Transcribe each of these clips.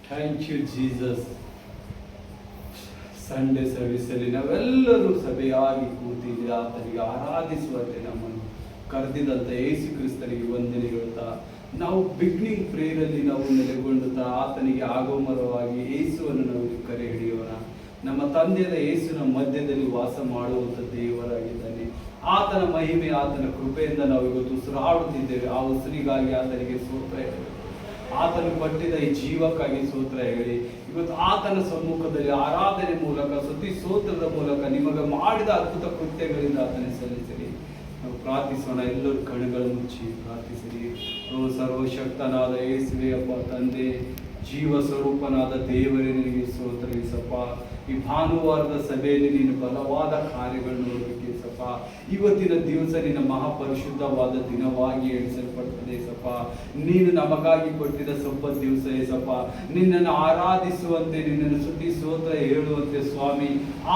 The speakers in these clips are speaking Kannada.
Thank you Jesus. ಸಂಡೇ ಸರ್ವಿಸಲ್ಲಿ ನಾವೆಲ್ಲರೂ ಸಭೆಯಾಗಿ ಕೂತಿದ್ದೆ ಆತನಿಗೆ ಆರಾಧಿಸುವಂತೆ ನಮ್ಮನ್ನು ಕರೆದಿದಂಥ ಯೇಸು ಕ್ರಿಸ್ತನಿಗೆ ವಂದನೆ ಹೇಳ್ತಾ, ನಾವು ಬಿಗ್ನಿಂಗ್ ಪ್ರೇಯರಲ್ಲಿ ನಾವು ನೆಲೆಗೊಂಡುತ್ತಾ ಆತನಿಗೆ ಆಗೋಮರವಾಗಿ ಯೇಸುವನ್ನು ನಾವು ಕರೆ ಹಿಡಿಯೋಣ. ನಮ್ಮ ತಂದೆಯಾದ ಯೇಸುವಿನ ಮಧ್ಯದಲ್ಲಿ ವಾಸ ಮಾಡುವಂಥ ದೇವರಾಗಿದ್ದಾನೆ. ಆತನ ಮಹಿಮೆ, ಆತನ ಕೃಪೆಯಿಂದ ನಾವು ಇವತ್ತು ಉಸಿರಾಡುತ್ತಿದ್ದೇವೆ. ಆ ಉಸಿರಿಗಾಗಿ ಆತನಿಗೆ ಸ್ತೋತ್ರ ಹೇಳಿ, ಆತನು ಕೊಟ್ಟಿದ್ದ ಈ ಜೀವಕ್ಕಾಗಿ ಸ್ತೋತ್ರ ಹೇಳಿ, ಇವತ್ತು ಆತನ ಸಮ್ಮುಖದಲ್ಲಿ ಆರಾಧನೆ ಮೂಲಕ, ಸ್ತುತಿ ಸ್ತೋತ್ರದ ಮೂಲಕ ನಿಮಗೆ ಮಾಡಿದ ಅದ್ಭುತ ಕೃತ್ಯಗಳಿಂದ ಆತನ ಸಲ್ಲಿಸಲಿ. ನಾವು ಪ್ರಾರ್ಥಿಸೋಣ. ಎಲ್ಲರೂ ಕಣ್ಣುಗಳು ಮುಚ್ಚಿ ಪ್ರಾರ್ಥಿಸಿರಿ. ಓ ಸರ್ವಶಕ್ತನಾದ ಯೇಸುವೆ, ಅಪ್ಪ ತಂದೆ, ಜೀವ ಸ್ವರೂಪನಾದ ದೇವರೇ, ನಿನಗೆ ಸ್ತೋತ್ರ ಏಸಪ್ಪ. ಈ ಭಾನುವಾರದ ಸಭೆಯಲ್ಲಿ ನೀನು ಬಲವಾದ ಕಾರ್ಯಗಳನ್ನು ನೋಡಬೇಕು ಏಸಪ್ಪ. ಇವತ್ತಿನ ದಿವಸ ನಿನ್ನ ಮಹಾಪರಿಶುದ್ಧವಾದ ದಿನವಾಗಿ ಎಣಿಸಲ್ಪಡ್ತದೆ ಏಸಪ್ಪ. ನೀನು ನಮಗಾಗಿ ಕೊಟ್ಟಿದ್ದ ಸಂಪತ್ ದಿವಸ ಏಸಪ್ಪ. ನಿನ್ನನ್ನು ಆರಾಧಿಸುವಂತೆ, ನಿನ್ನನ್ನು ಸ್ತುತಿ ಸ್ತೋತ್ರ ಹೇಳುವಂತೆ ಸ್ವಾಮಿ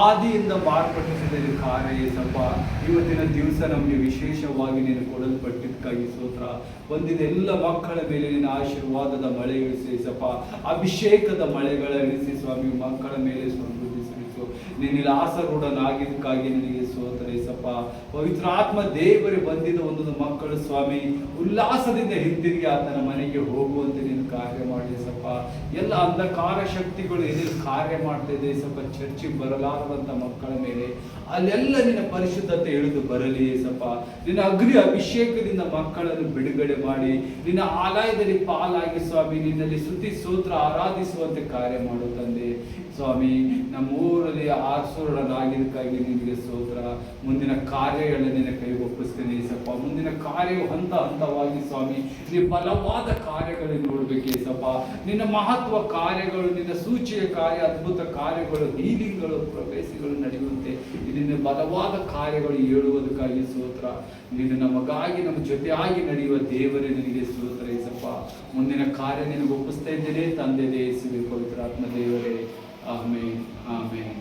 ಆದಿಯಿಂದ ಮಾರ್ಪಡಿಸಿದ ಕಾರ್ಯ ಏಸಪ್ಪ. ಇವತ್ತಿನ ದಿವಸ ನಮಗೆ ವಿಶೇಷವಾಗಿ ನೀನು ಕೊಡಲ್ಪಟ್ಟಿದ್ದಕ್ಕಾಗಿ ಸ್ತೋತ್ರ. ಬಂದಿದ್ದ ಎಲ್ಲ ಮಕ್ಕಳ ಮೇಲೆ ನಿನ್ನ ಆಶೀರ್ವಾದದ ಮಳೆ ಇಳಿಸಿ ಏಸಪ್ಪ. ಅಭಿಷೇಕದ ಮಳೆಗಳ ಇಳಿಸಿ ಸ್ವಾಮಿ ಮಕ್ಕಳ ಮೇಲೆ ಸಮೃದ್ಧಿಸು. ನಿನ್ನಲ್ಲಿ ಆಸರೂಢನಾಗಿದ್ದಕ್ಕಾಗಿ ನಿನಗೆ ಸ್ತೋತ್ರ ಏಸಪ್ಪ. ಪವಿತ್ರ ಆತ್ಮ ದೇವರೇ ಬಂದಿದ್ದ ಒಂದೊಂದು ಮಕ್ಕಳು ಸ್ವಾಮಿ ಉಲ್ಲಾಸದಿಂದ ಹಿಂತಿರುಗಿ ಆತನ ಮನೆಗೆ ಹೋಗುವಂತೆ ನೀನು ಕಾರ್ಯ ಮಾಡಿ ಏಸಪ್ಪ. ಎಲ್ಲ ಅಂಧಕಾರ ಶಕ್ತಿಗಳು ಏನೇನು ಕಾರ್ಯ ಮಾಡ್ತಾ ಇದೆ ಏಸಪ್ಪ, ಚರ್ಚಿಗೆ ಬರಲಾರದಂಥ ಮಕ್ಕಳ ಮೇಲೆ ಅಲ್ಲೆಲ್ಲ ನಿನ್ನ ಪರಿಶುದ್ಧತೆ ಇಳಿದು ಬರಲಿ ಏಸಪ್ಪ. ನಿನ್ನ ಅಗ್ನಿ ಅಭಿಷೇಕದಿಂದ ಮಕ್ಕಳನ್ನು ಬಿಡುಗಡೆ ಮಾಡಿ ನಿನ್ನ ಆಲಯದಲ್ಲಿ ಪಾಲಾಗಿ ಸ್ವಾಮಿ ನಿನ್ನಲ್ಲಿ ಸ್ತುತಿ ಸ್ತೋತ್ರ ಆರಾಧಿಸುವಂತೆ ಕಾರ್ಯ ಮಾಡು ತಂದೆ ಸ್ವಾಮಿ. ನಮ್ಮ ಊರಲ್ಲಿ ಆರ್ಸೋರನಾಗಿದ್ದಕ್ಕಾಗಿ ನಿನಗೆ ಸ್ತೋತ್ರ. ಮುಂದಿನ ಕಾರ್ಯಗಳನ್ನ ನಿನ್ನ ಕೈಗೆ ಒಪ್ಪಿಸ್ತೇನೆ ಏಸಪ್ಪ. ಮುಂದಿನ ಕಾರ್ಯವು ಹಂತ ಹಂತವಾಗಿ ಸ್ವಾಮಿ ನೀವು ಬಲವಾದ ಕಾರ್ಯಗಳನ್ನು ನೋಡ್ಬೇಕು ಏಸಪ್ಪ. ನಿನ್ನ ಮಹತ್ವ ಕಾರ್ಯಗಳು, ನಿನ್ನ ಸೂಚಕ ಕಾರ್ಯ, ಅದ್ಭುತ ಕಾರ್ಯಗಳು, ಹೀಲಿಂಗ್ಗಳು, ಪ್ರವೇಶಗಳು ನಡೆಯುವಂತೆ ನಿನ್ನ ಬಲವಾದ ಕಾರ್ಯಗಳು ಹೇಳುವುದಕ್ಕಾಗಿ ಸ್ತೋತ್ರ. ನೀನು ನಮಗಾಗಿ ನಮ್ಮ ಜೊತೆಯಾಗಿ ನಡೆಯುವ ದೇವರೇ ನಿನಗೆ ಸ್ತೋತ್ರ ಏಸಪ್ಪ. ಮುಂದಿನ ಕಾರ್ಯ ನಿನಗೆ ಒಪ್ಪಿಸ್ತಾ ಇದ್ದೇನೆ ತಂದೆ ಯೇಸುವೆ, ಪವಿತ್ರಾತ್ಮ ದೇವರೇ. ಆಮೇನ್, ಆಮೇನ್.